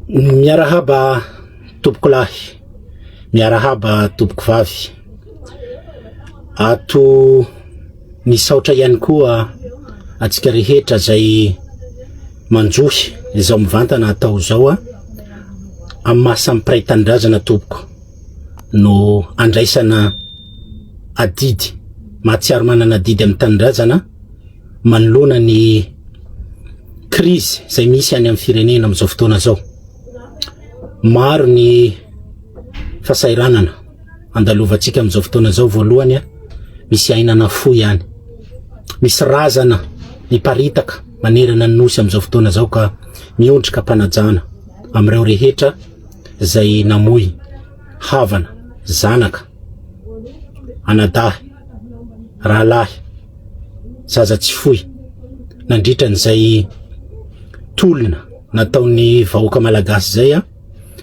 Miarahaba tompoko lahy, miarahaba tompoko vavy. Ato misaotra ihany koa atsika rehetra zay manjohy izao mivantana atao zao amin'ny mahasampiray tandrazana tompoko no andraisana adidy mahatsiaro manana adidy amin'ny tandrazana manoloana ny crise zay misy any amin'ny firenena amin'izao fotoana zao. Maro ny fasairanana andalovantsika amin'izao fotoana zao. Voalohany misy ainana fo ihany, misy razana miparitaka manerana ny nosy amin'izao fotoana zao ka miondrika mpanajana amin'ireo rehetra zay namoy havana, zanaka, anadahy, rahalahy, zaza tsy foy nandritra n'izay tolona nataon'ny vahoaka malagasy zay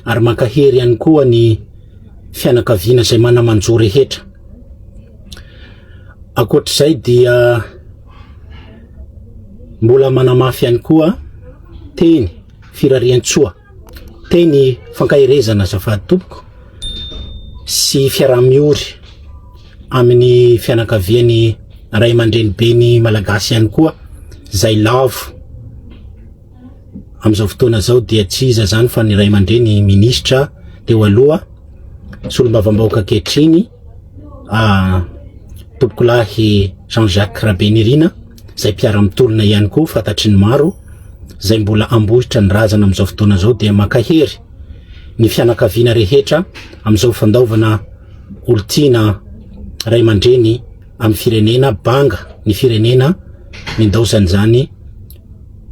ary mankahery ihany koa ny fianakaviana zay manamanjo rehetra. Ankoatr'izay dia mbola manamafy ihany koa teny firarian-tsoa, teny fankahirezana azafady tompoko sy fiaraha-miory amin'ny fianakaviany ray aman-dreny beny malagasy ihany koa zay lavo amin'izao fotoana zao dia tsy iza zany fa ny ray aman-dreny ministra teo aloha solombavam-bahoaka ankehitriny tompoko lahy Jean-Jacques Rabenirina zay mpiara-mitolona ihany koa fantatry ny maro zay mbola ambohitra ny razana amin'izao fotoana zao dia mankahery ny fianakaviana rehetra amin'izao fandaovana olontiana ray aman-dreny amin'ny firenena banga ny firenena mindaosany zany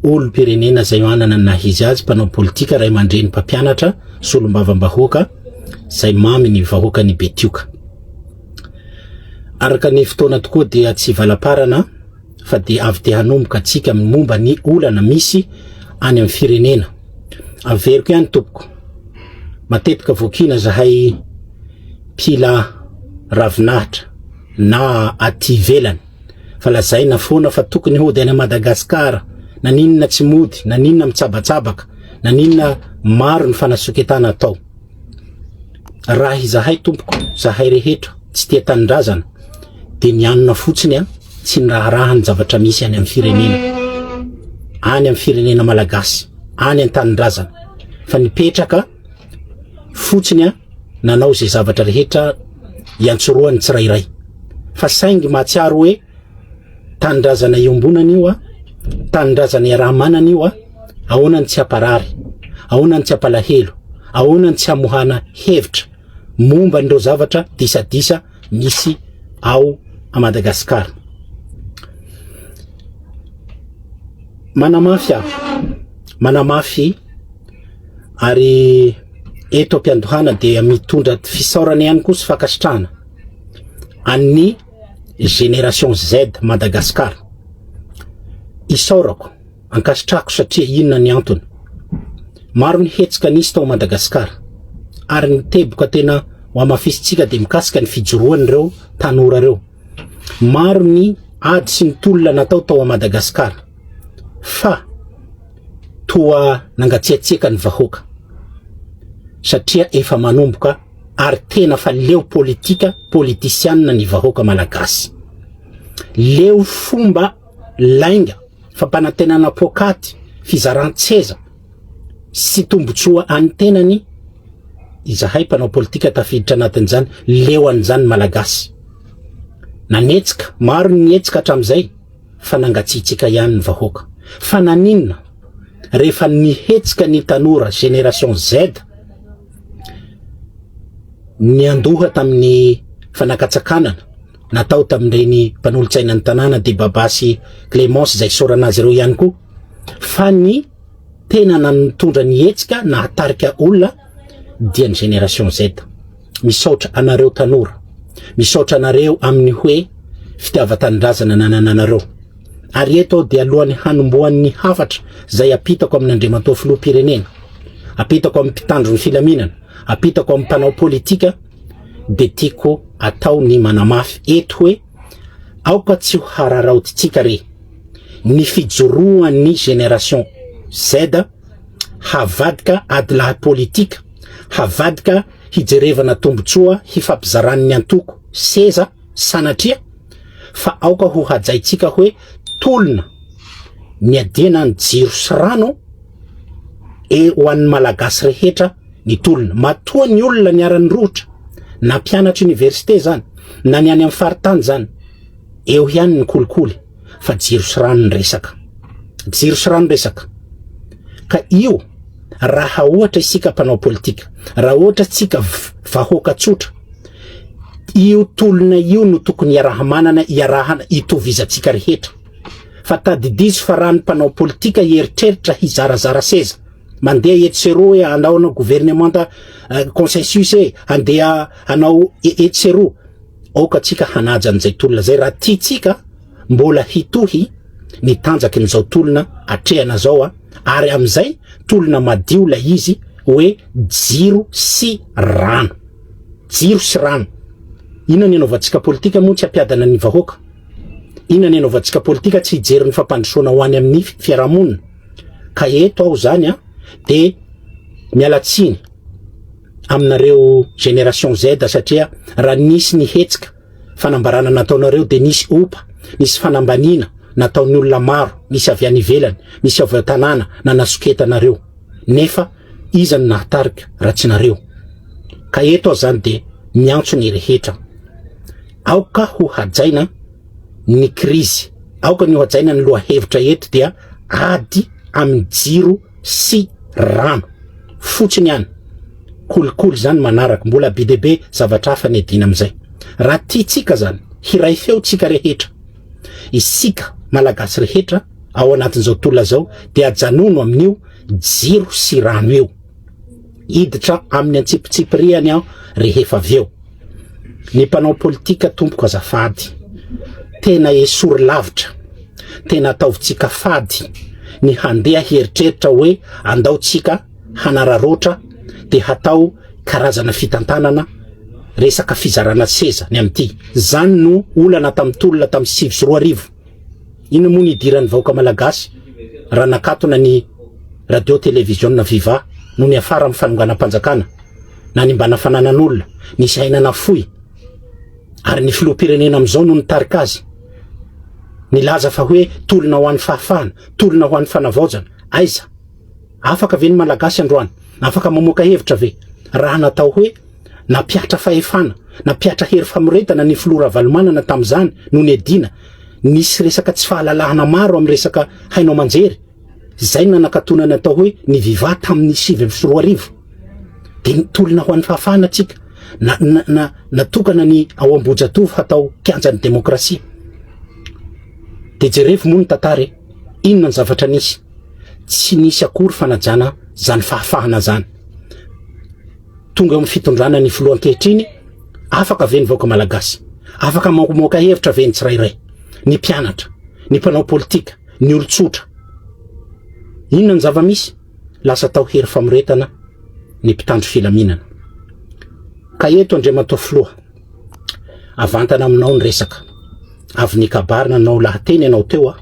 olom-pirenena zay manana ny nahizy azy mpanao politika ray aman-dreny mpampianatra solombavam-bahoaka zay mamy ny vahoaka ny Betioka. Araka ny fotoana tokoa dia tsy valaparana fa dia avy te hanomboka atsika amin'ny momba ny olana misy any amin'ny firenena. Averiko ihany tompoko, matetika voakina zahay mpila ravinahitra na aty ivelany fa lazaina foana fa tokony hody any Madagasikara na ninona tsy mody, na ninona mitsabatsabaka, na ninona maro ny fanasoketana atao. Raha izahay tompoko, zahay rehetra tsy tia tanindrazana dia mianona fotsiny tsy ny raha ny zavatra misy any amin'ny firenena, any amin'ny firenena malagasy, any an-tanindrazana fa nipetraka fotsiny nanao zay zavatra rehetra iantsoroany tsirairay fa saingy mahatsiaro hoe tanindrazana iombonana io tanindrazana iarahamanana io ahoanany tsy aparary, ahoanany tsy apalahelo, ahoanany tsy amohana hevitra momba n'ireo zavatra disadisa misy ao a Madagasikara. Manamafy ary eto ampiandohana dia mitondra fisaorana ihany koa sy fankasitrahana an'ny génération Z Madagasikara. Isaorako, ankasitrahako satria inona ny antony? Maro ny hetsika nisy tao Madagasikara ary ny teboka tena ho amafisitsika dia mikasika ny fijoroany reo tanora reo. Maro ny ady sy ny tolona natao tao a Madagasikara fa toa nangatsiatsiaka ny vahoaka satria efa manomboka ary tena fa leo politika politisianina ny vahoaka malagasy. Leo fomba lainga fampanantenana pokaty fizaran-tseza sy tombotsoa any tenany izahay mpanao politika tafiditra anatin'izany leo an'izany malagasy. Nanetsika, maro ny etsika hatramin'izay fa nangatsiatsika ihany ny vahoaka. Fa naninona rehefa nihetsika ny tanora génération Z ny andoha tamin'ny fanakatsakanana natao tamin'ireny mpanolontsaina ny tanàna de Babasy Clémence zay soranazy ireo ihany koa fa ny tena nanitondra ny etsika na hatarika olona dia ny génération Z. Misaotra anareo tanora, misaotra anareo amin'ny hoe fitiavan-tanindrazana nananareo. Ary eto dia alohan'ny hanombohan'ny hafatra zay apitako amin'ny Andriamatoa filoham-pirenena, apitako amin'ny mpitandro ny filaminana, apitako amin'ny mpanao politika de tiako atao ny manamafy eto hoe aoka tsy ho hararaotitsika re ny fijoroan'ny génération Z havadika ady lahy politika, havadika hijerevana tombotsoa hifampizarany ny antoko seza sanatria, fa aoka ho hajaitsika hoe tolona miadena ny jiro sy rano ho an'ny malagasy rehetra ny tolona. Matoa ny olona niarany rotra na mpianatra université zany na ny any amin'ny faritany zany, eo ihany ny kolikoly fa jiro sy rano ny resaka, jiro sy rano resaka. Ka io raha ohatra isika mpanao politika, raha ohatra tsika vahoaka tsotra, io tolona io no tokony iarahamanana iarahana itovizatsika rehetra. Fa tadidiso fa raha ny mpanao politika hieritreritra hizarazara seza, mandeha etsero hoe anao na gouvernementa consensus andeha anao etsero, oka tsika hanaja an'izay tolona zay. Raha tiatsika mbola hitohy ny tanjaky n'izao tolona atrehana zao ary am'izay tolona madio la izy hoe jiro sy rano, jiro sy rano. Ina ny anaovantsika politika moa tsy ampiadana ny vahoaka, ina ny anaovantsika politika tsy hijery ny fampandrosoana ho any amin'ny fiarahamonina. Ka eto aho zany de mialatsiny aminareo génération Z satria raha nisy ny hetsika fanambarana nataonareo de nisy opa, nisy fanambanina nataon'ny olona maro, nisy avy any ivelany, nisy avy tanàna na nasoketanareo, nefa iza ny nahatarika raha tsy nareo. Ka eto aho zany de miantso ny rehetra, aoka ho hajaina ny krizy, aoka ny ho hajaina ny lohahevitra eto dia ady amin'ny jiro sy rano fotsiny ihany. Kolikoly zany manaraka, mbola be dia be zavatra hafa ny adina am'izay. Raha tiatsika zany hiray feo tsika rehetra, isika malagasy rehetra ao anatin'izao tolona zao, de ajanono amin'io jiro sy rano eo, iditra amin'ny antsipitsipiriany aho rehefa aveo. Ny mpanao politika tompoko azafady, tena esory lavitra, tena ataovitsika fady ny handeha hieritreritra hoe andao tsika hanararotra de hatao karazana fitantanana resaka fizarana seza ny amty. Zany no olana tamin'ny tolona tamin'ny 2024. Ino moa ny idiran'ny vahoaka malagasy raha nakatona ny radio télévision na Viva no ny afara amin'ny fanonganam-panjakana na ny mbana fananan'olona ny sainana foy, ary ny filoham-pirenena am'izao no nitarika azy nilaza fa hoe tolona ho an'ny fahafahana, tolona ho an'ny fanavaozana. Aiza afaka ve ny malagasy androany, afaka mamoaka hevitra ve raha natao hoe napiatra fahefana, napiatra hery famoretana ny filora valomanana tam'izany no ny adina nisy resaka tsy fahalalahana maro amin'ny resaka hainao manjery. Zay na nakatonana atao hoe ny Viva tamin'ny 2024 de ny tolona ho an'ny fahafahana tsika natokana ny ao Ambojatovo hatao kianjan'ny demokrasia. De jerevo moa ny tantara, inona ny zavatra nisy? Tsy nisy akory fanajana zany fahafahana zany. Tonga amin'ny fitondrana ny filohan-kehitriny, afaka ve ny vahoaka malagasy, afaka mamoaka hevitra ve ny tsirairay, ny mpianatra, ny mpanao politika, ny olon-tsotra. Inona ny zava-misy? Lasa tao hery famoretana ny mpitandro filaminana. Ka eto Andriamantoa Filoha, avantana aminao ny resaka, avy nikabarina anao lahateny anao teo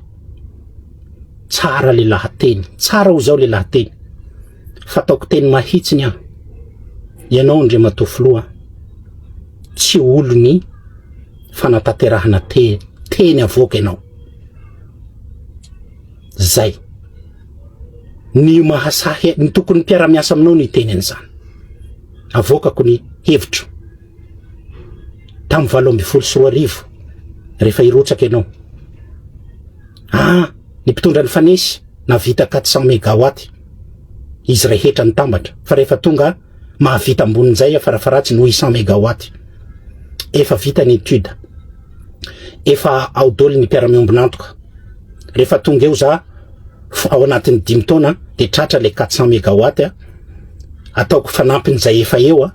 tsara le lahateny, tsara ho zao le lahateny, fataoko teny mahitsiny aho. Ianao Andriamantoa Filoha, tsy olo ny fanatanterahana teny avoaka ianao. Zay ny mahasahy ny tokony mpiara-miasa aminao ny teny an'izany. Avoakako ny hevitro tamin'ny 2024 rehefa irotsaka ianao. Ny mpitondra ny fanesy na vita 400 mégawatt izy rehetra ny tambatra, fa rehefa tonga mahavita ambonin'izay farafaratsy ny 800 mégawatt efa vita ny étude, efa ao dolo ny mpiara-miombonantoka. Rehefa tonga eo za ao anatin'ny 5 taona de tratra le 400 mégawatt ataoko fanampin'izay efa eo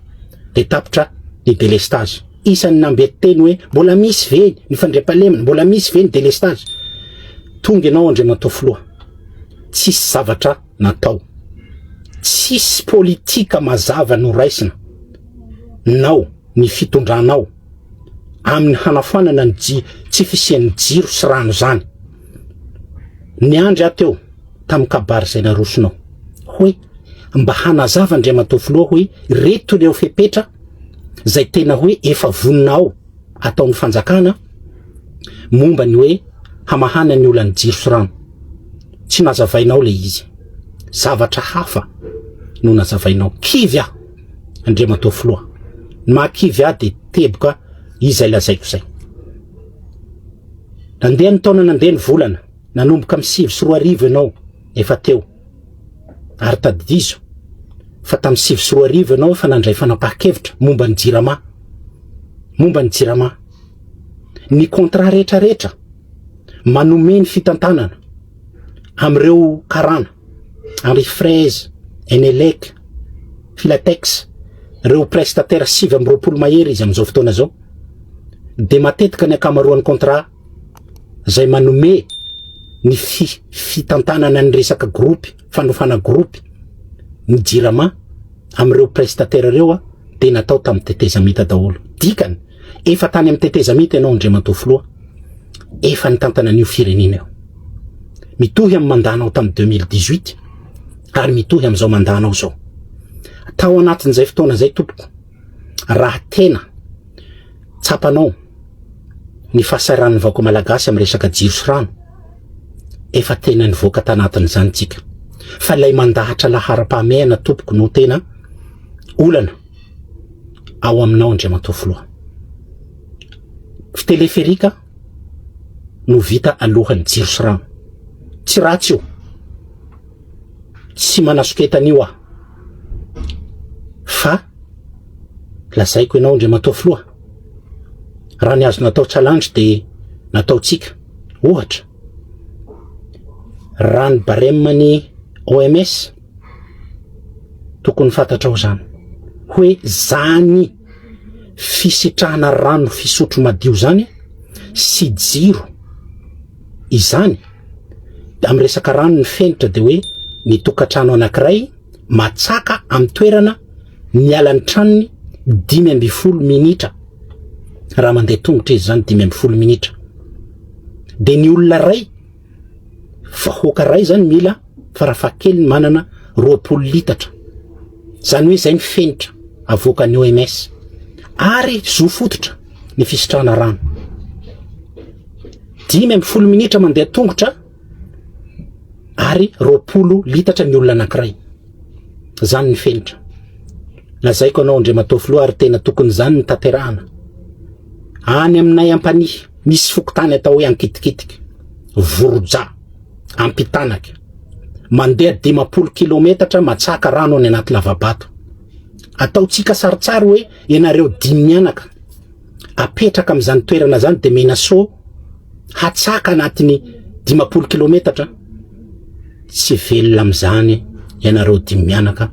de tapitra ny délestage. Isan'ny nambety teny hoe mbola misy ve ny fandriampahalemana, mbola misy ve ny délestage. Tonga ianao Andriamantoa Filoha, tsisy zavatra natao, tsisy politika mazava no raisina nao ny fitondranao amin'ny hanafanana ny tsy fisian'ny jiro sy rano zany. Ny andry ateo tamin'ny kabary zay narosonao hoe mba hanazava Andriamatoa filoha hoe reto leo fepetra zay tena hoe efa voninao ataon'ny fanjakana momba ny hoe hamahana ny olana jiro sy rano. Tsy nazavainao le izy, zavatra hafa no nazavainao. Kivy aho Andriamatoa filoha, makivy aho de teboka izay lazaiko zay. Nandeha ny taona nandeha ny volana, nanomboka amin'ny 7 sy 4 arivo ianao efa teo. Ary tadidizo fa tamin'ny 7 sy 4 arivo ianao efa nandray fanapahan-kevitra momba ny jirama. Momba ny jirama. Ny contrat rehetra manome ny fitantanana amreo karana, Henri Fraise, Enelec, Filatex, reo prestataire 720 mahery izy am'izao fotoana zao. De matetika ny akamaroan'ny contrat zay manome ny fitantanana ny resaka groupe, fanofana groupe ny jirama amreo prestataire reo de natao tamin'ny tetezamita daholo. Dikany efa tany amin'ny tetezamita ianao Andriamatoa filoha, efa nitantana an'io firenena eo. Mitohy amin'ny mandanao tamin'ny 2018 ary mitohy am'izao mandanao zao. Tao anatin'izay fotoana zay tompoko, raha tena tsapanao ny fahasaran'ny vahoaka malagasy amin'ny resaka jiro sy rano, efa tena nivoaka tanatin'izany tsika. Fa lay mandahatra laharam-pahamehana tompoko no tena olana ao aminao Andriamatoa filoha. Teleferika no vita alohan'ny jiro sy rano. Tsy ratsy io, tsy manasoketany io aho, fa lazaiko ianao Andriamatoa filoha, raha ny azo natao challenge de natao tsika. Ohatra, raha ny baremany OMS tokony fantatrao zany hoe zany fisitrahana rano fisotro madio zany sy jiro izany amin'ny resaka rano ny fenitra de hoe ny tokantrano anankiray matsaka amin'ny toerana miala ny tranony 5 minitra raha mandeha tongotra izy zany 5 minitra. De ny olona ray vahoaka ray zany mila farafahakeliny manana 20 litatra. Zany hoe zay ny fenitra avoakan'ny OMS. Ary zo fototra ny fisitrahana rano 5 minitra mandeha tongotra ary 20 litatra ny olona anankiray. Zany ny fenitra. Lazaiko anao Andriamatoa filoha ary tena tokony zany ny tanterahana. Any aminay ampanihy misy fokotany atao hoe ankitikitika, voroja, ampitanaka, mandeha 50 kilometatra matsaka rano any anaty lavabato. Ataotsika saritsary hoe ianareo 10 mianaka apetraka amin'izany toerana zany de menaso hatsaka anatiny 50 kilometatra. Tsy velona amin'izany ianareo 10 mianaka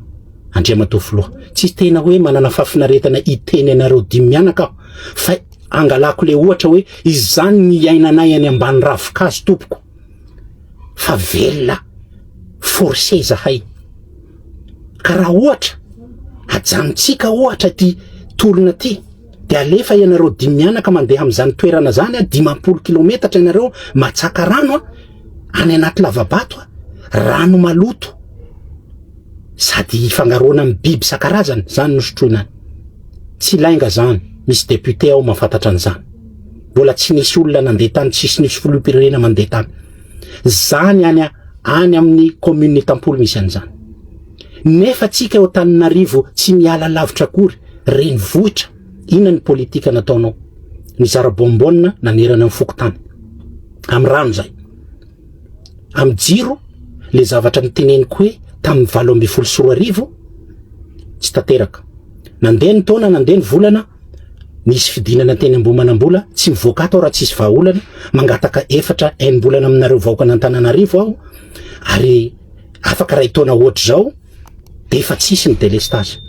Andriamatoa filoha. Tsy tena hoe manana fafinaretana iteny ianareo 10 mianaka aho, fa angalako le ohatra hoe izany ny iainanay any ambany ravikazo tompoko. Fa velona forcé zahay. Ka raha ohatra ajanontsika ohatra ty tolona ty de alefa ianareo 10 mianaka mandeha amin'izany toerana zany 50 kilometatra ianareo matsaka rano any anaty lavabato, rano maloto sady fangaroana amin'ny biby sakarazany, zany nosotroina. Tsy lainga zany, misy député ao mahafantatra an'izany. Mbola tsy nisy olona nandeha tany, tsisy nisy filoham-pirenena mandeha tany. Zany any amin'ny commune Tampolo misy an'izany. Nefa tsika eo Antananarivo tsy miala lavitra akory, renivohitra. Inona ny politika nataonao? Ny zara-bombona nanerana amin'ny fokotany. Amin'ny rano zay. Amin'ny jiro, le zavatra niteneniko hoe tamin'ny 7 sy 4 arivo tsy tanteraka. Nandeha ny taona, nandeha ny volana, nisy fidinana teny Ambohimanambola, tsy mivoaka ato raha tsisy vahaolana, mangataka 4 enim-bolana aminareo vahoaka n'Antananarivo aho, ary afaka ray taona ohatra zao de efa tsisy ny délestage.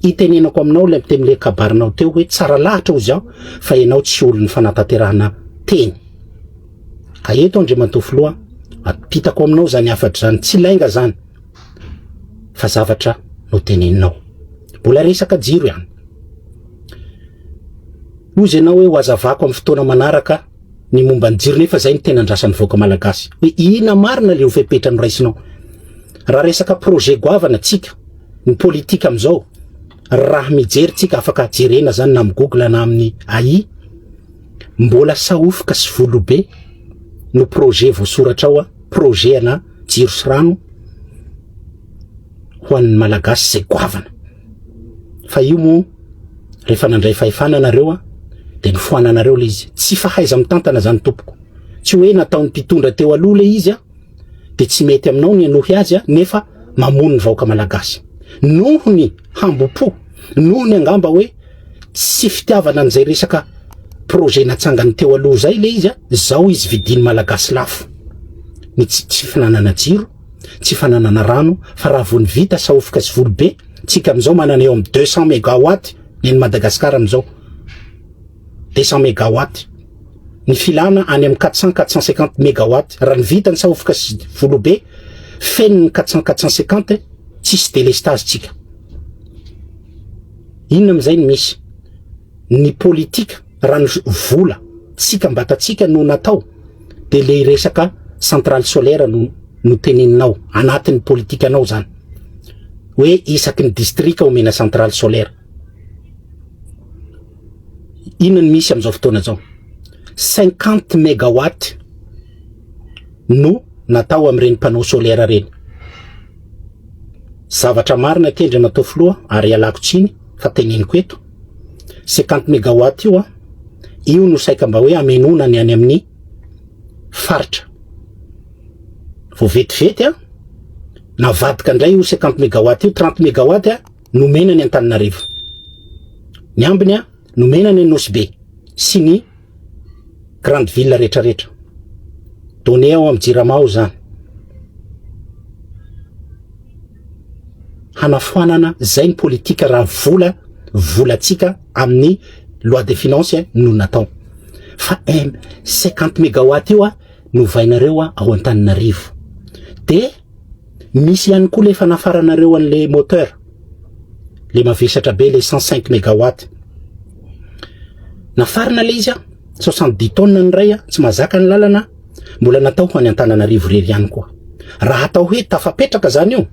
Itenenako aminao le temle kabarinao teo hoe tsara lahatra ho zao fa ianao tsy olon'ny fanatanterahana teny. Ka eto Andriamatoa filoha, apitako aminao zany afatra zany, tsy lainga zany fa zavatra no teneninao. Mbola resaka jiro ihany. Ozy ianao hoe hoazavako amin'ny fotoana manaraka ny momba ny jiro, nefa zay ny tena andrasan'ny vahoaka malagasy. Hoe ina marina le ho fepetra no raisinao. Raha resaka projet goavana tsika ny politika amizao raha mijery tsika afaka jerena zany na Google na amin'ny AI mbola saofoka sy volobe no projet voasoratra ao projet ana jiro sy rano ho an'ny malagasy zay goavana fa io mo rehefa nandray fahefana anareo de nifoana anareo le izy tsy fahaiza mitantana zany tompoko tsy hoe nataony mpitondra teo aloha le izy de tsy mety aminao ny anohy azy nefa mamono ny vahoaka malagasy noho ny hambopo noho ny angamba hoe tsy fitiavana an'izay resaka projet natsangany teo aloha zay le izy zao izy vidiny malagasy lafo ny tsy fananana jiro tsy fananana rano fa raha vao ny vita saofoka sy volobe tsika amizao manana eo amin'ny 200 mégawatt ny Madagascar amizao 200 mégawatt ny filana any amin'ny 400-450 mégawatt raha ny vita ny saofoka sy volobe feniny 400-450 tsisy délestage tsika inona amizay ny misy ny politika raha ny vola tsika mbatatsika no natao de le resaka centrale solaire no teneninao anatin'ny politika anao zany hoe isaky ny district omena centrale solaire inona ny misy amizao fotoana zao 50 mégawatt no natao amin'ireny panneau solaire reny zavatra marina tendra natao filoha ary alako tsiny fa teneniko eto 50 mégawatt io no saika mba hoe amenona ny any amin'ny faritra vo vetivety navadika ndray io 50 mégawatt io 30 mégawatt no mena ny Antananarivo ny ambiny no mena ny Nosbe sy ny grande ville rehetrarehetra donné ao amin'ny Jiramao zany hanafoanana zay ny politika raha volatsika amin'ny loi de finance no natao fa 50 mégawatt io no vainareo ao Antananarivo de misy ihany koa le fanafaranareo an'le moteur le mavesatra be le 105 mégawatt nafarana le izy 70 tonnes ny ray tsy mazaka ny lalana mbola natao ho any Antananarivo rery ihany koa raha atao hoe tafapetraka zany io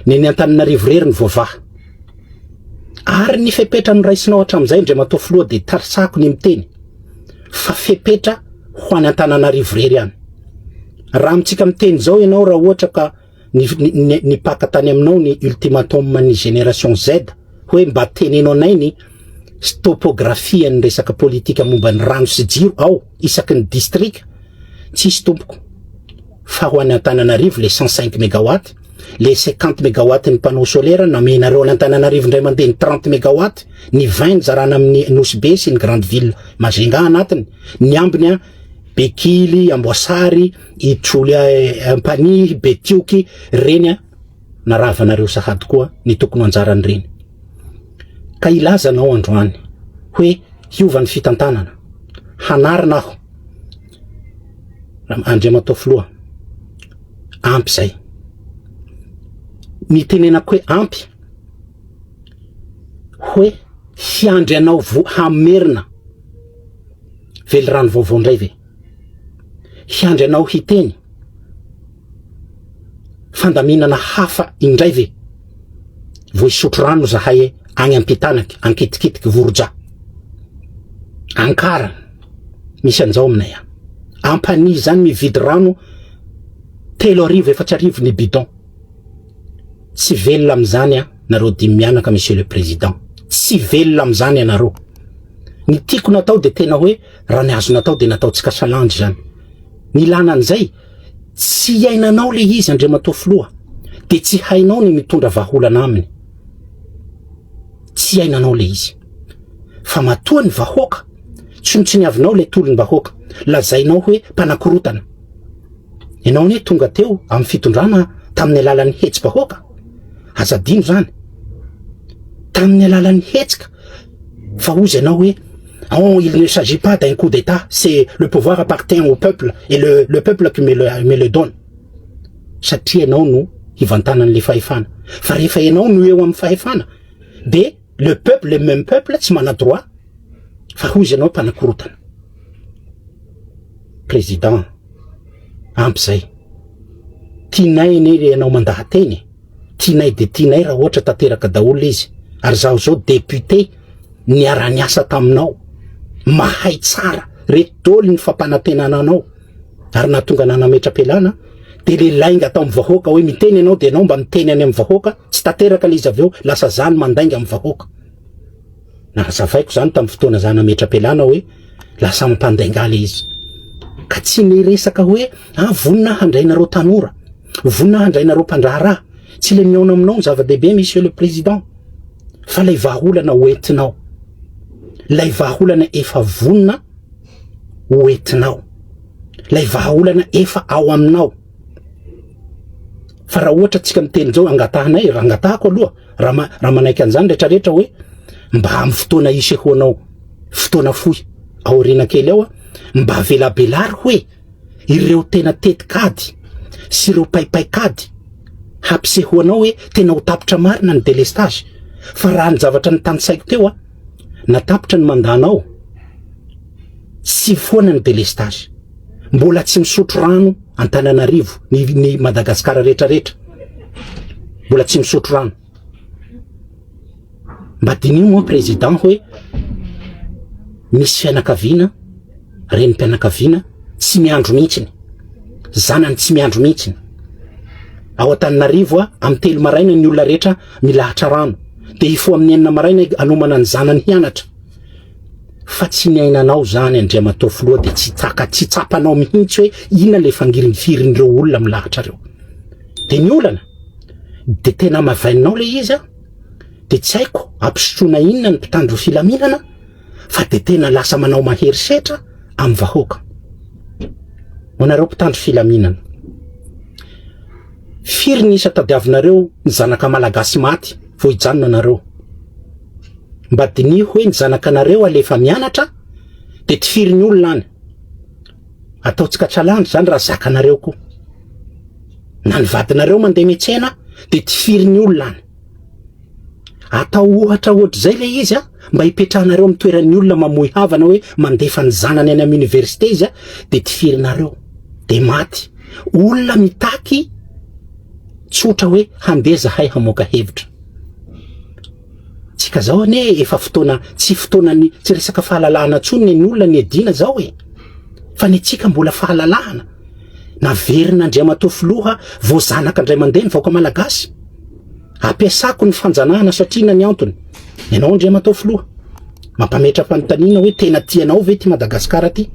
ny Antananarivo rery ny voavaha ary ny fepetra ny raisinao hatramizay ndre matao filoha de tarsako ny miteny fa fepetra ho any Antananarivo rery ihany raha mitsika miteny zao ianao raha ohatra ka ny paka tany aminao ny ultimatum ny génération Z hoe mba tenenao nay ny topographie ny resaka politika momba ny rano sy jiro ao isaky ny district tsisy tompoko fa ho any Antananarivo le 105 mégawatt le 50 mégawatt ny panneau solaire namenareo any Antananarivo ndray mandeha ny 30 mégawatt ny 20 zarana amin'ny Nosbe sy ny grande ville Majunga anatiny ny ambiny Bekily Amboasary Itroly Ampany Betioky reny naravanareo sahady koa ny tokony anjarany reny ka ilazanao androany hoe hiova ny fitantanana hanarina aho Andriamatao filoha ampy zay mitenenako hoe ampy hoe hiandry anao hamerina vely rano vaovao ndray ve hiandry anao hiteny fandaminana hafa indray ve vo isotro rano zahay agny ampitanaky ankitikitiky Voroja Ankara misy anzao aminay Ampany zany mividy rano 3 arivo 4 arivo ny bidon tsy velona amizany nareo dimy mianaka monsieur le président tsy velona amizany anareo ny tiako natao de tena hoe raha ny azo natao de natao tsika salandy zany ny lanan'izay tsy hainanao le izy Andriamatao filoha de tsy hainao ny mitondra vahaolana aminy tsy hainanao le izy fa matoa ny vahoaka tsy ny avinao le tolony vahoaka lazainao hoe mpanakorotana ianao ne tonga teo amin'ny fitondrana tamin'ny alalan'ny hetsika vahoaka azadino zany tamin'ny alalan'ny hetsika fa ozy ianao hoe oh, il ne s'agit pas d'un coup d'état, c'est le pouvoir appartient au peuple et le peuple qui me le donne. Satria ianao no hivantanany le fahefana. Fa rehefa ianao no eo amin'ny fahefana, de le peuple, le même peuple, tsy mana droit, fa hozy ianao mpanakorotana. Président, ampy zay. Tinay ene ianao mandahateny, tianay de tianay raha ohatra tanteraka daholo izy. Ary zaho zao député niara-niasa taminao, mahay tsara reto daholo ny fampanantenana anao, ary nahatonga nanametra-pialana de le lainga tao amin'ny vahoaka hoe miteny ianao de ianao mba miteny any amin'ny vahoaka, tsy tanteraka le izy avy eo lasa zany mandainga amin'ny vahoaka. Na zavaiko zany tamin'ny fotoana zany nametra-pialana hoe lasa mampandainga le izy. Ka tsy niresaka hoe vonina handrainareo tanora, vonina handrainareo mpandraharaha, tsy le miaona aminao ny zava-dehibe monsieur le président, fa lay vahaolana hoentinao, lay vahaolana efa vonina hoentinao, lay vahaolana efa ao aminao. Fa raha ohatra tsika miteny zao angatahanay, raha angatahako aloha raha manaiky an'izany rehetrarehetra hoe mba amin'ny fotoana isehoanao, fotoana fohy aoriana kely ao, mba avelabelary hoe ireo tena tetikady sy ireo paipaikady hampisehoanao hoe tena ho tapitra marina ny délestage. Fa raha ny zavatra ny tanisaiko teo natapitra ny mandanao, sy foana ny délestage, mbola tsy misotro rano Antananarivo ny Madagasikara rehetrarehetra, mbola tsy misotro rano. Mba dinio moa président hoe misy fianakaviana, renim-pianakaviana tsy miandro mihitsiny, zanany tsy miandro mihitsiny. Ao Antananarivo amin'ny 3 maraina ny olona rehetra milahatra rano, de ifo amin'ny 9 maraina anomana ny zanany hianatra. Fa tsy niainanao zany Andriamatoa Filoha de tsy tsapanao mihitsy hoe inona le fangirinfirin'ireo olona milahatra reo. De ny olana de tena mavainao le izy de tsy haiko ampisotroana inona ny mpitandro filaminana, fa de tena lasa manao maherisetra amin'ny vahoaka. Monareo mpitandro filaminana, firy ny isa tadiavinareo ny zanaka malagasy maty vao hijanona nareo? Mba dini hoe ny zanakanareo alefa mianatra de ty firy ny olona any ataotsika tsalandry zany raha zakanareo koa. Na ny vadinareo mandeha miantsena de ty firy ny olona any. Atao ohatra zay le izy mba hipetrahanareo amin'ny toeran'ny olona mamohy havana hoe mandefa ny zanany any amin'ny université izy de ty firinareo de maty. Olona mitaky tsotra hoe handeha zahay hamoaka hevitra. Tsika zao ane efa fotoana, tsy fotoanany tsy resaka fahalalahana tsony ny olona ny edina zao fa ny tsika mbola fahalalahana. Naverina Andriamatoa Filoha vao zanaka indray mandeha ny vahoaka malagasy. Ampiasako ny fanjanahana satria ny antony. Ianao Andriamatoa Filoha mampametra fanontaniana hoe tena tianao ve ty Madagasikara ty?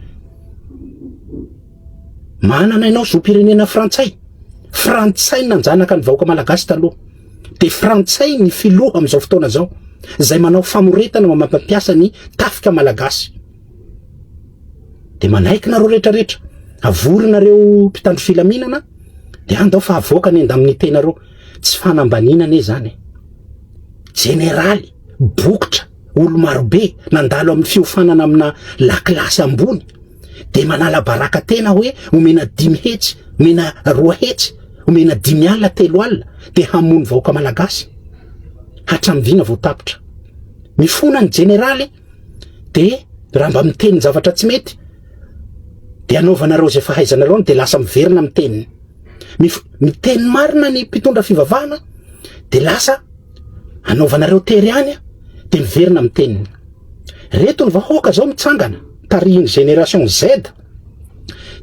Manana ianao zom-pirenena Frantsay nanjanaka ny vahoaka malagasy taloha. De Frantsay ny filoha amin'izao fotoana zao, zay manao famoretana mampiasa ny tafika malagasy. De manaiky nareo rehetrarehetra, avorinareo mpitandro filaminana, de andao fa avoaka ny andamin'ny tenareo. Tsy fanambanina ne zany. Generaly, bokotra, olo marobe nandalo amin'ny fiofanana amina lakilasy ambony, de manala baraka tena hoe omena 5 hetsy, omena 2 hetsy, omena 5 alina 3 alina de hamony vahoaka malagasy. Hatramivina vao tapitra. Mifona ny generaly de raha mba miteny zavatra tsy mety de anaovanareo zay fahaizanareo de lasa miverina miteny. Miteny marina ny mpitondra fivavahana de lasa anaovanareo tery any de miverina miteny. Reto ny vahoaka zao mitsangana tarihiny génération Z.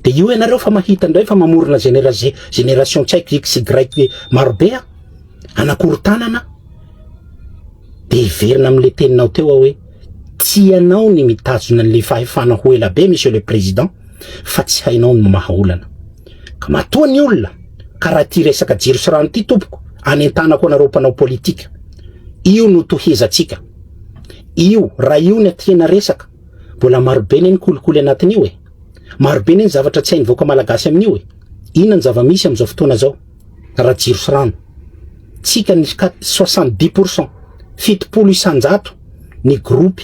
De io ianareo fa mahita ndray fa mamorona génération tsy haiko X Y marobe anakorotanana de iverina am'le teninao teo hoe tianao ny mitazona an'le fahefana ho ela be monsieur le président, fa tsy hainao ny mahaolana. Ka matoa ny olona karaha ty resaka jiro sy rano ty tompoko anentanako anareo mpanao politika. Io no tohezantsika. Io raha io ny atiana resaka mbola marobe ny kolikoly anatin'io marobe ny zavatra tsy hainy vahoaka malagasy amin'io Inona ny zava-misy amin'izao fotoana zao? Raha jiro sy rano. Tsika ny 70%, 70 isanjato ny groupe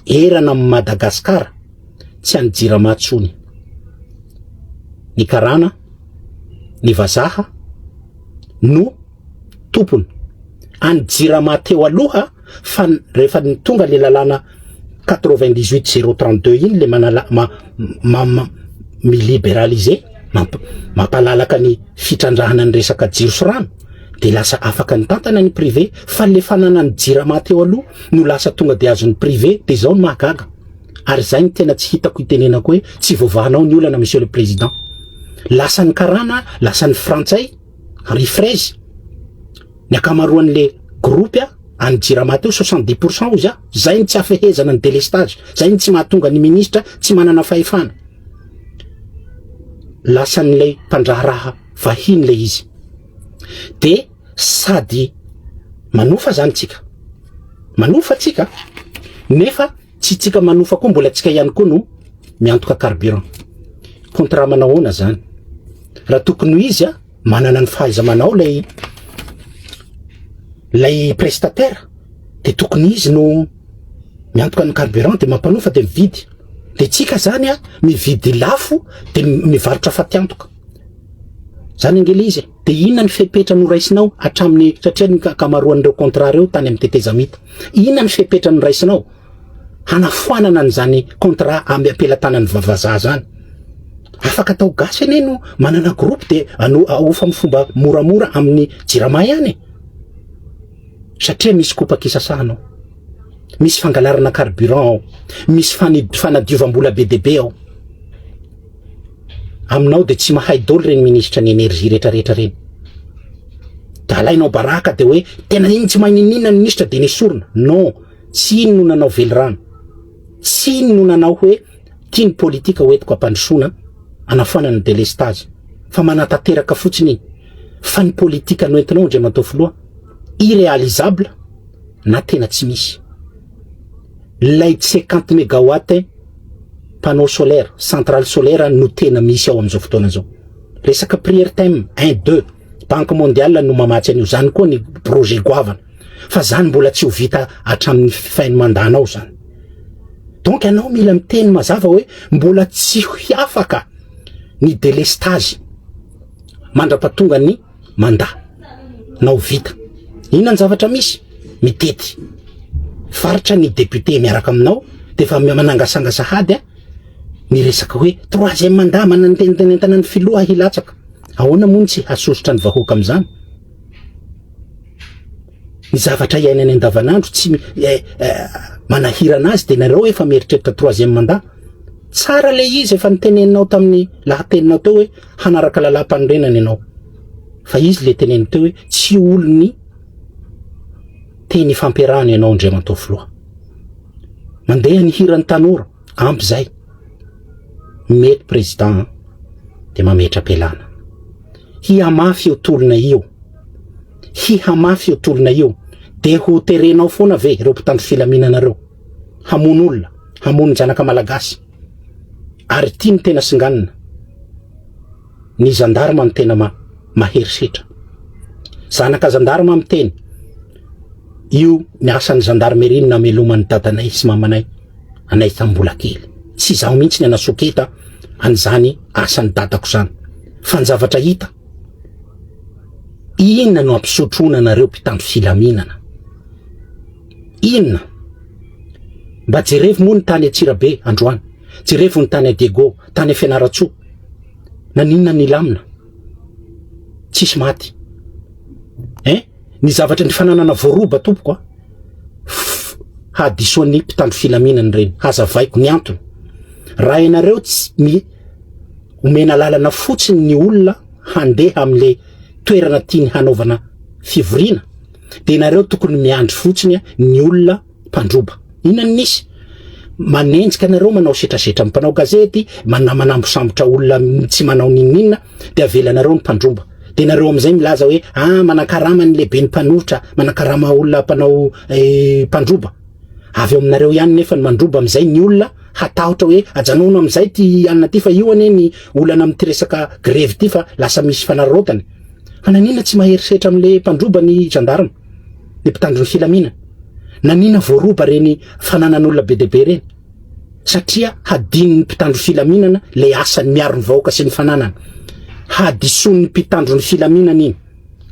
erana amin'ny Madagasikara tsy any Jirama tsony. Ny karana, ny vazaha no tompony. Any Jirama teo aloha fa rehefa ny tonga le lalana 98 032 iny le milibéraliser mampalalaka ny fitrandrahana ny resaka jiro sy rano de lasa afaka ny tantana ny privé fa le fanana ny jirama teo aloha no lasa tonga de azony privé de zao ny mahagaga ary zay ny tena tsy hitako itenenako hoe tsy voavahanao ny olana monsieur le président lasa ny karana lasa ny frantsay ry fraise ny akamaroan'le groupe any jirama teo 70% ozy zay ny tsy afehezana ny délestage zay ny tsy mahatonga ny ministre tsy manana fahefana lasa n'ilay mpandraharaha vahiny le izy de sady manofa zany tsika manofa tsika nefa tsy tsika manofa koa mbola tsika ihany koa no miantoka carburant contrat manao ona zany raha tokony izy manana ny fahaiza manao lay prestataire de tokony izy no miantoka ny carburant de mampanofa de mividy de tsika zany mividy lafo de mivarotra fatiantoka zany angely izy de inona ny fepetra no raisinao hatramin'ny satria ny kamaroan'ireo contrat reo tany amin'ny tetezamita inona ny fepetra no raisinao hanafoanana an'izany contrat amin'ny ampelantanan'ny vavazaha zany afaka atao gasy ane no manana groupe de aofa amin'ny fomba moramora amin'ny jirama ihany satria misy kopakisasahana misy fangalarana carburant ao misy fanadiovam-bola be debe ao aminao de tsy mahay dolo reny ministra ny énergie rehetrarehetra reny da alainao baraka de hoe tena iny tsy maninina ny ministra de nesorona non tsy iny no nanao velirano tsy iny no nanao hoe tiany politika hoetiko ampandrosoana anafanana ny délestage fa manatateraka fotsiny fa ny politika no entinao ndre matofoloa irréalisable na tena tsy misy lay 50 mégawatt panneau solaire centrale solaire no tena misy ao am'izao fotoana zao resaka prière thème 1-2 banque mondiale no mamatsy an'io zany koa ny projet goavana fa zany mbola tsy ho vita hatramin'ny fifainy mandanao zany donc anao mila miteny mazava hoe mbola tsy hiafaka ny délestage mandrapatonga ny mandat nao vita inona ny zavatra misy mitety faritra ny député miaraka aminao de fa manangasangasa hady ny resaka hoe 3e mandat manantentenentana ny filoha hilatsaka ahoana moa tsy hasosotra ny vahoaka am'izany ny zavatra iainany andavanandro tsy manahira anazy de nareo efa mieritreritra 3e mandat tsara le izy efa niteneninao tamin'ny lahateninao teo hoe hanaraka lalam-panorenana ianao fa izy le teneny teo hoe tsy olony teny fampiarahana ianao ndray mantofoloha mandeha ny hirany tanora ampy zay mety président de mametra pelana hihamafy io tolona io hihamafy io tolona io de ho terenao foana ve reo mpitandro filaminanareo hamono olona hamono janaka malagasy ary tia ny tena singanina ny zandarma ny tena maherisetra zanaka zandarma miteny io miasan'ny gendarmerie namelomany dadanay sy mamanay anay tambola kely tsy zaho mihitsy ny anasoketa an'izany asan'ny dadako zany fa ny zavatra hita inona no ampisotrona anareo mpitandro filaminana inona mba jerevo moa ny tany Atsirabe androany jerevo ny tany Adego tany Fianaratsoa naninona ny lamina tsisy maty ny zavatra ny fananana voaroba tompoko hadisoan'ny mpitandro filaminana reny hazavaiko ny antony raha ianareo tsy omena lalana fotsiny ny olona handeha am'le toerana tiany hanaovana fivoriana de ianareo tokony miandry fotsiny ny olona mpandroba inona ny nisy manenjika anareo manao setrasetra mpanao gazety manambosambotra olona tsy manao ninina de avelanareo ny mpandroba de nareo am'izay milaza hoe manakarama ny lehibe ny mpanotra manakarama olona mpanao mpandroba avy aminareo ihany nefa ny mandroba am'izay ny olona hatahotra hoe ajanono am'izay ty anina ty fa io ane ny olana amin'ny resaka grève ty fa lasa misy fanarotany fa nanina tsy maherisetra am'le mpandroba ny gendarme ny mpitandro ny filaminana nanina voaroba reny fananan'olona be debe reny satria hadiny ny mpitandro filaminana le asany miaro ny vahoaka sy ny fananana hadison'ny mpitandro ny filaminana iny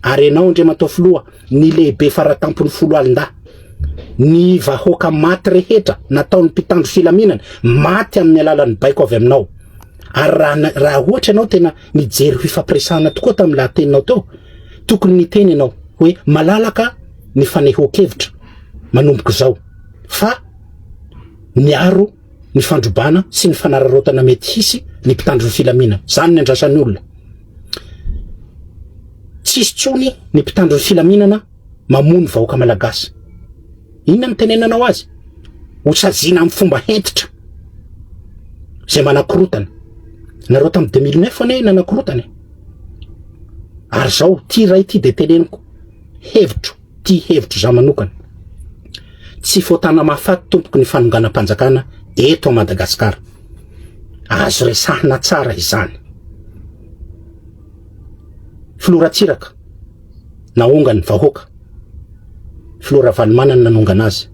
ary ianao ndre matofoloha ny lehibe faratampony 10 alinda ny vahoaka maty rehetra nataon'ny mpitandro filaminana maty amin'ny alalan'ny baiko avy aminao ary raha ohatra ianao tena nijery hifampiresahana tokoa tamin'ny lahateninao teo tokony niteny ianao hoe malalaka ny fanehoan-kevitra manomboka zao fa miaro ny fandrobana sy ny fanararaotana mety hisy ny mpitandro ny filaminana. Zany ny andrasan'ny olona. Tsisy tsony ny mpitandro ny filaminana mamono vahoaka malagasy. Inona ny tenenanao azy? Ho saziana amin'ny fomba hentitra zay manakorotana. Nareo tamin'ny 2009 ane nanakorotana. Ary zao ty ray ty de teneniko hevitro, ty hevitro za manokana. Tsy fotana mahafaty tompoky ny fanonganam-panjakana eto a Madagasikara. Azo resahana tsara izany. Filoratsiraka naonga ny vahoaka. Filora Valomanana nanongana azy.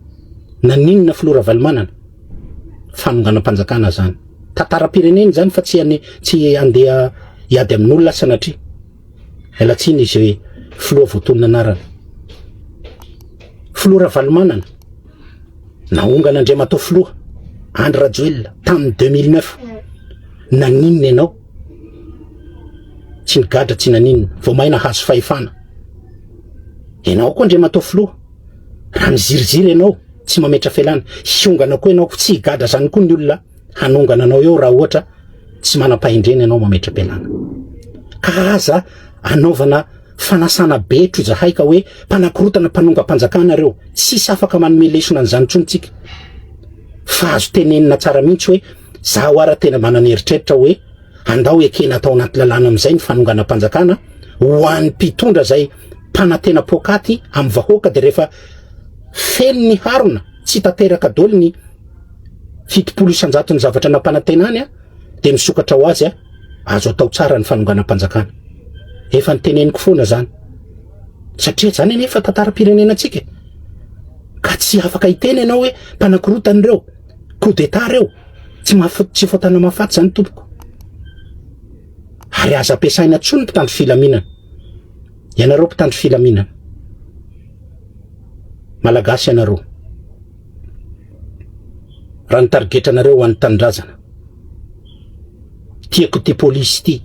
Naninona Filora Valomanana? Fanonganam-panjakana zany. Tantara-pireneny zany fa tsy andeha iady amin'olona sanatria. Elatsiny izy hoe filoha voatonona anarana. Filora Valomanana naongana Andriamato filoha Andry Rajoelina tamin'ny 2009. Naninona ianao? Tsy nigadra tsy naninona, vao maina hazo fahefana. Ianao koa Andriamato filoha, raha miziriziry ianao, tsy mametra felana, hiongana koa ianao, tsy higadra zany koa ny olona hanongana anao eo raha ohatra tsy manam-pahindrena ianao mametra pelana. Ka aza anaovana fanasana betro zahay ka hoe mpanakorotana mpanonga-panjakana reo, tsisy afaka manome lesona an'izany tsony tsika. Fa azo tenenina tsara mihitsy hoe zaho ara tena manana eritreritra hoe andao ekena atao anaty lalàna amin'izay ny fanonganam-panjakana ho an'ny mpitondra zay mpanantena pokaty amin'ny vahoaka, de rehefa feno ny harona tsy tanteraka daholo ny 70 isan-jaton'ny zavatra nampanantena any de misokatra ho azy azo atao tsara ny fanonganam-panjakana. Efa niteneniko foana zany. Satria zany anefa tantara-pirenenantsika. Ka tsy afaka hiteny ianao hoe mpanakorotana reo, coup d'état reo, tsy fotana mahafaty zany tompoko. Ary aza ampiasaina tsony mpitandro filaminana. Ianareo mpitandro filaminana malagasy ianareo, raha ny targetranareo ho an'ny tanindrazana, tiako ty polisy ty,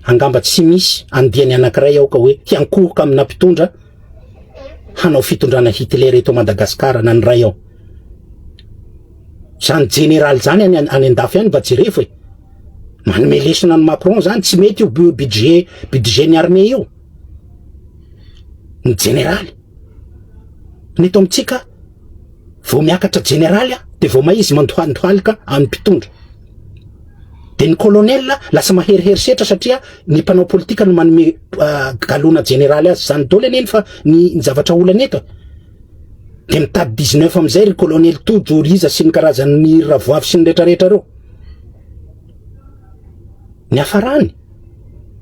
angamba tsy misy andiany anankiray ao ka hoe hiankohoka amina mpitondra hanao fitondrana Hitler eto Madagasikara na ny ray ao. Zany général zany any andafy any mba jerefo e. Manome lesona ny Macron zany tsy mety io budget ny armée io. Ny général. Neto amitsika vao miakatra général de vao maizy mandohalika amin'ny mpitondra. De ny colonel lasa maherihery setra satria ny mpanao politika no manome galona général azy zany dole neny fa ny zavatra olana eto. De mitady 19 amizay ry colonel Todo Riza sy ny karazan'ny ravoavy sy ny retraretra reo. Ny afarany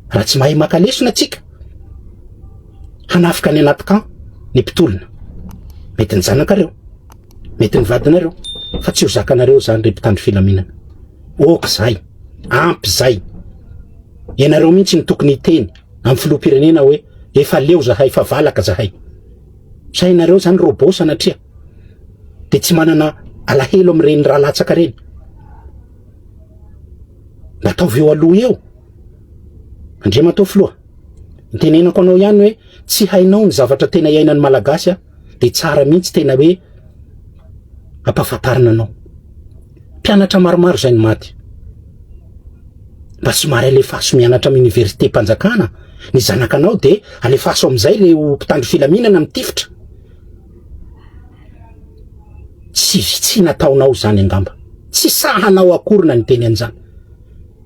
raha tsy mahay maka lesona tsika hanafika ny anaty camp ny mpitolona, mety ny zanakareo, mety ny vadinareo, fa tsy ho zakanareo zany ry mpitandro filaminana. Ok zay, ampy zay. Ianareo mihitsy ny tokony hiteny amin'ny filoham-pirenena hoe efa leo zahay, fa valaka zahay. Sa ianareo zany robot sanatria de tsy manana alahelo amin'ireny raha latsaka reny. Nataovy eo aloha eo. Andriamato filoha, nitenenako anao ihany hoe tsy hainao ny zavatra tena iainan'ny malagasy de tsara mihitsy tena hoe ampahafantarina anao. Mpianatra maromaro zay ny maty. Mba somary alefaso mianatra amin'ny université mpanjakana ny zanakanao de alefaso amizay le mpitandro filaminana mitifitra. Tsy nataonao zany angamba. Tsy sahanao akorina ny teny an'izany.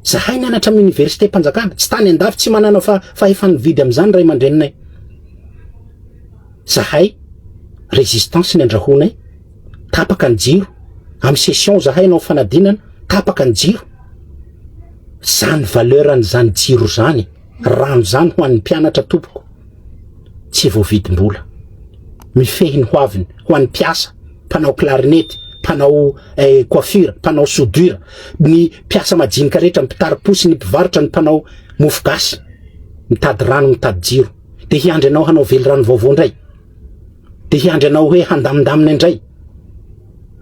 Zahay nianatra amin'ny université mpanjakana, tsy tany andafy, tsy manana fahefany vidy am'izany ray aman-dreninay. Zahay résistance ny andrahonay, tapaka ny jiro, amin'ny session zahay nao fanadinana, tapaka ny jiro. Zany valeur an'izany jiro zany, rano zany ho an'ny mpianatra tompoko. Tsy voavidim-bola. Mifehy ny hoaviny ho an'ny mpiasa, mpanao clarinety, mpanao coiffure, mpanao soudure, ny mpiasa majinika rehetra, mpitariposy, ny mpivarotra, ny mpanao mofo gasy, mitady rano, mitady jiro. De hiandry anao hanao vely rano vaovao ndray. De hiandry anao hoe handamindamina indray.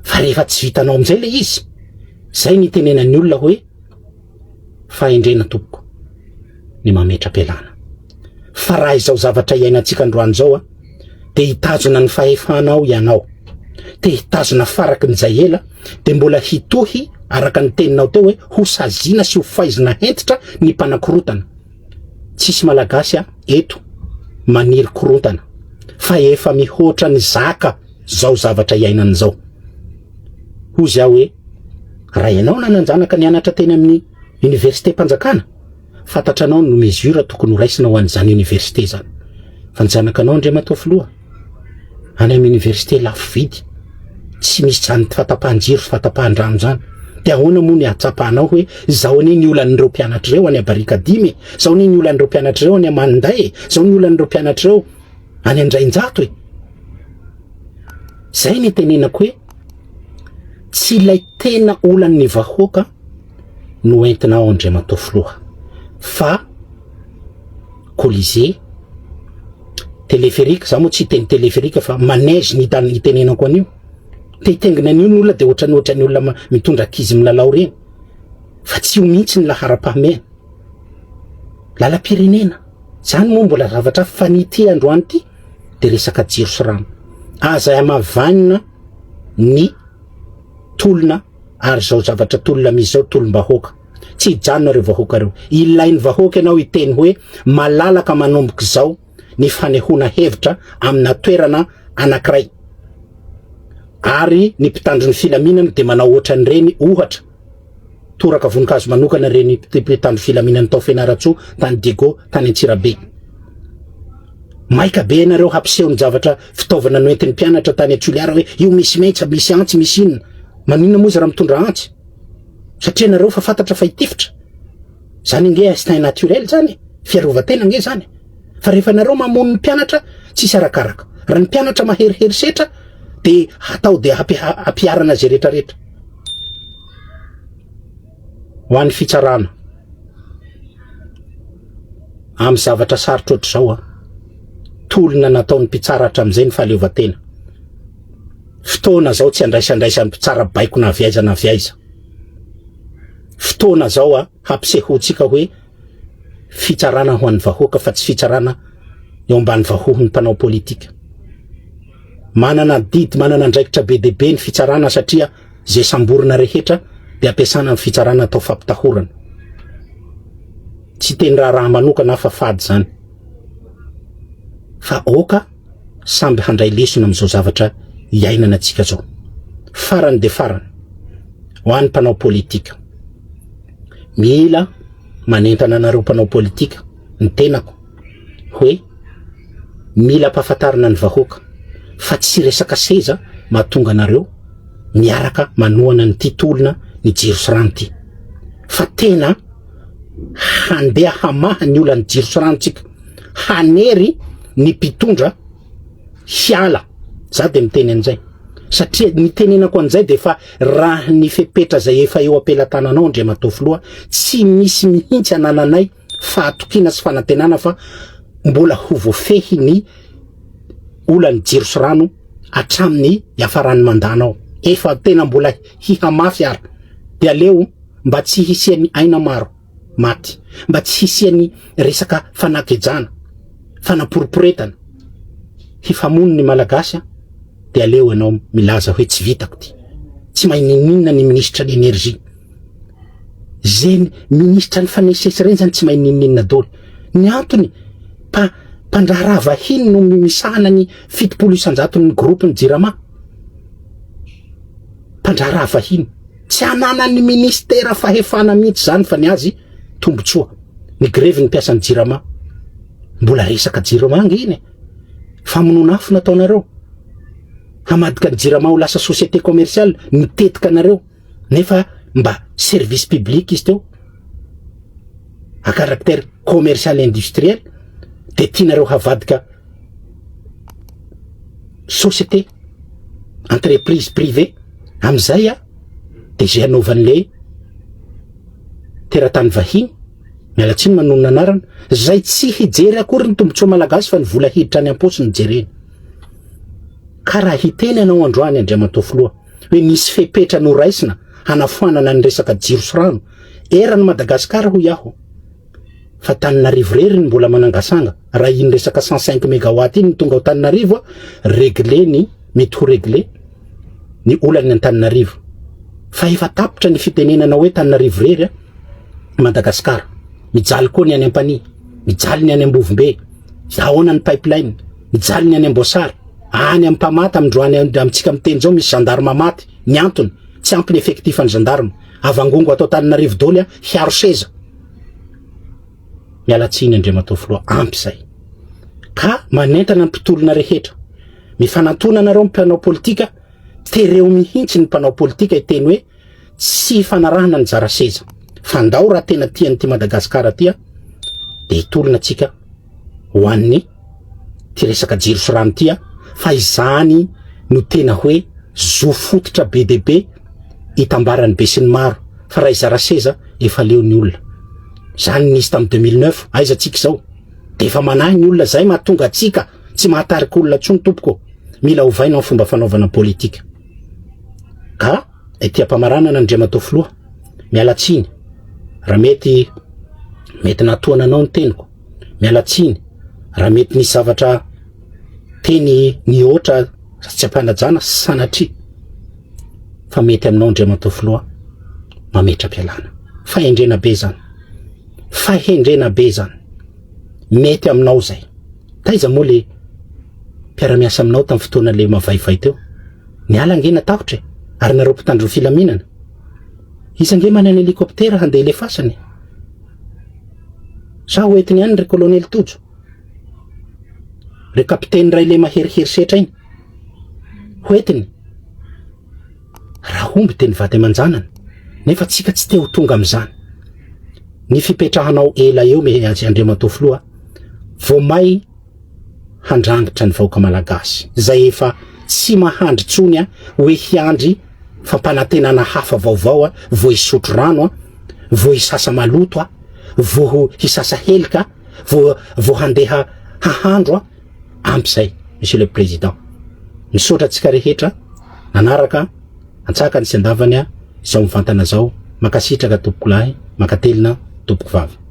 Fa rehefa tsy vitanao amizay le izy, zay ny tenenan'ny olona hoe fahendrena tompoko ny mametra pelana. fa raha izao zavatra iainantsika androany zao de hitazona ny fahefanao ianao, te hitazona faraky ny zay ela, de mbola hitohy araka ny teninao teo hoe ho sazina sy ho faizina hentitra ny mpanakorotana. Tsisy malagasy eto maniry korontana fa efa mihoatra ny zaka zao zavatra iainana zao. Hozy aho hoe raha ianao nananjanaka nianatra teny amin'ny université mpanjakana, fantatranao no mesure tokony ho raisina ho an'izany université zany. Fa njanakanao Andriamatao filoha any amin'ny université lafo vidy, tsy misy zany fatapahan-jiro sy fatapahan-drano zany. De ahoana moa ny atsapahanao hoe zao anie ny olan'ireo mpianatra ireo any Barikadimy, zao anie ny olan'ireo mpianatra ireo any Manday, zao ny olan'ireo mpianatra ireo any Andrainjato zay ny tenenako hoe tsy ilay tena olan'ny vahoaka no entinao Andriamatao filoha, fa Colisée, téléphérique, za moa tsy teny téléphérique fa manège ny tenenako an'io. Te hitengina an'io ny olona de ohatran'ny olona mitondra akizy milalao reny, fa tsy ho mihitsy ny lahara-pahamehana. Lalam-pirenena zany moa mbola zavatra fa ny ity androany ity de resaka jiro sy rano. Aza amavanina ny tolona ary zao zavatra tolona misy zao tolom-bahoaka. Tsy hijanona reo vahoaka reo. Ilain'ny vahoaka ianao hiteny hoe malalaka manomboka zao ny fanehona hevitra amina toerana anankiray. Ary ny mpitandro ny filaminana de manao ohatran'ireny, ohatra toraka voninkazo manokana reny mpitandro filaminana tao Fianaratsoa, tany Diego, tany Antsirabe. Maika be ianareo hampiseho ny zavatra fitaovana noentin'ny mpianatra tany Toliara hoe io misy metsa, misy antsy, misy inona. Manina moa raha mitondra antsy? Satria nareo fa fantatra fa hitifitra. Zany nge instinct naturel zany, fiarovatena nge zany. Fa rehefa nareo mamono ny mpianatra, tsisy arakaraka. Raha ny mpianatra maherihery setra de hatao de hampiarana zay rehetrarehetra. Ho an'ny fitsarana amin'ny zavatra sarotra ohatr' zao tolona nataon'ny mpitsara hatramin'izay ny fahaleovan-tena. Fotoana zao tsy andraisandraisan'ny mpitsara baiko na viaiza na viaiza. Fotoana zao hampisehoantsika hoe fitsarana ho an'ny vahoaka fa tsy fitsarana eo ambany vahohon'ny mpanao politika. Manana didy, manana andraikitra be dehibe ny fitsarana satria zay samborina rehetra de ampiasana ny fitsarana atao fampitahorana. Tsy teny raha manokana fa fady zany. Fa oka samby handray lesona am'izao zavatra iainana antsika zao. Farany de farany ho an'ny mpanao politika. Mila manentana anareo mpanao politika ny tenako hoe mila ampahafantarina ny vahoaka fa tsy resaka seza mahatonga anareo miaraka manohana ny titolona ny jiro sy rano ty. Fa tena handeha hamaha ny olana jiro sy rano tsika, hanery ny mpitondra hiala. Za de miteny an'izay satria ny tenenako an'izay de fa raha ny fepetra zay efa eo ampelantananao Andriamatao filoha, tsy misy mihitsy anananay fahatokina sy fanantenana fa mbola ho voafehy ny olan'ny jiro sy rano hatramin'ny hiafarany mandanao. Efa tena mbola hihamafy ary. De aleo mba tsy hisian'ny aina maro maty, mba tsy hisian'ny resaka fanakejana, fanaporiporetana hifamono ny malagasy de aleo ianao milaza hoe tsy vitako ty. Tsy maininina ny ministra l'energie. Zay ministra ny fanesesy reny zany tsy maininina dôly. Ny antony mpandraharaha vahiny no misahana ny 700 ny groupe ny Jirama. Mpandraharaha vahiny. Tsy ananan'ny ministera fahefana mihitsy zany fa ny azy tombotsoa. Ny grevy ny piasan'ny Jirama. Mbola resaka Jirama ngine. Famonoana afo nataonareo. Hamadika ny Jirama ho lasa société commerciale, mitetika nareo. Nefa mba service public izy teo. A caractère commercial industriel. De tianareo havadika société, entreprise privée. Amizay de zay anaovan'le teratany vahiny, mialatsiny manonona anarana, zay tsy hijery akory ny tombotsoa malagasy fa ny vola hiditra any am-paosy ny jereny. Ka raha hiteny anao androany Andriamatao filoha hoe nisy fepetra no raisina hanafoanana ny resaka jiro sy rano eran'ny Madagasikara ho yaho. fa Tananarivo rery mbola manangasanga raha iny resaka 105 mégawatt iny tonga ao Tananarivo réglé ny mety ho réglé ny olany Antananarivo fa efa tapitra ny fitenenana hoe Tananarivo rery Madagasikara mijaly koa ny any Ampani mijaly ny any Ambovombe ahoana ny pipeline mijaly ny any Ambosary any Ampamata amindroany amitsika miteny zao misy gendarme maty ny antony tsy ampy ny effectif ny gendarme avangongo atao Tananarivo dôly hiaro seza mialatsiny Andriamatoa Filoha ampy zay ka manentana ny mpitolona rehetra mifanatona nareo mpanao politika tereo mihitsy ny mpanao politika iteny hoe tsy fanarahana ny jara seza fandao raha tena tiany ty Madagasikara tia de hitolona tsika ho an'ny ty resaka jiro sy rano tia fa izany no tena hoe zo fototra be de be itambarany be sy ny maro fa raha izara seza efa leo ny olona zany nisy tam 2009 aiza tsika zao de efa manahy ny olona zay mahatonga tsika tsy mahatarika olona tsony tompoko mila ovaina ny fomba fanaovana politika ka ety ampamaranana Andriamatoa Filoha mialatsiny raha mety natoana anao ny teniko mialatsiny raha mety nisy zavatra teny ny oatra tsy ampanajana sanatry fa mety aminao Andriamatoa Filoha mametra-pialana fahendrena be zany mety aminao zay taiza moa le mpiara-miasa aminao tamin'ny fotoana le mavaivay teo niala nge natahotra ary nareo mpitandro filaminana iza nge manana helikoptera handeha le fasany sa hoetiny ihany re colonel Tojo re kapiteny ray le maherihery iny hoetiny raha omby teny vady amanjanana nefa tsika tsy te ho tonga am'izany ny fipetrahanao ela eo mehazy Andriamatoa Filoha vo may handrangitra ny vahoaka malagasy zay efa tsy mahandry tsony hoe hiandry fampanantenana hafa vaovao vo hisotro rano vo hisasa maloto vo hisasa helika vo handeha hahandro ampy zay Monsieur le Président misotra tsika rehetra nanaraka antsaka ny sy andavany izao mivantana zao makasitraka tompoko lahy makatelina tompoko vavy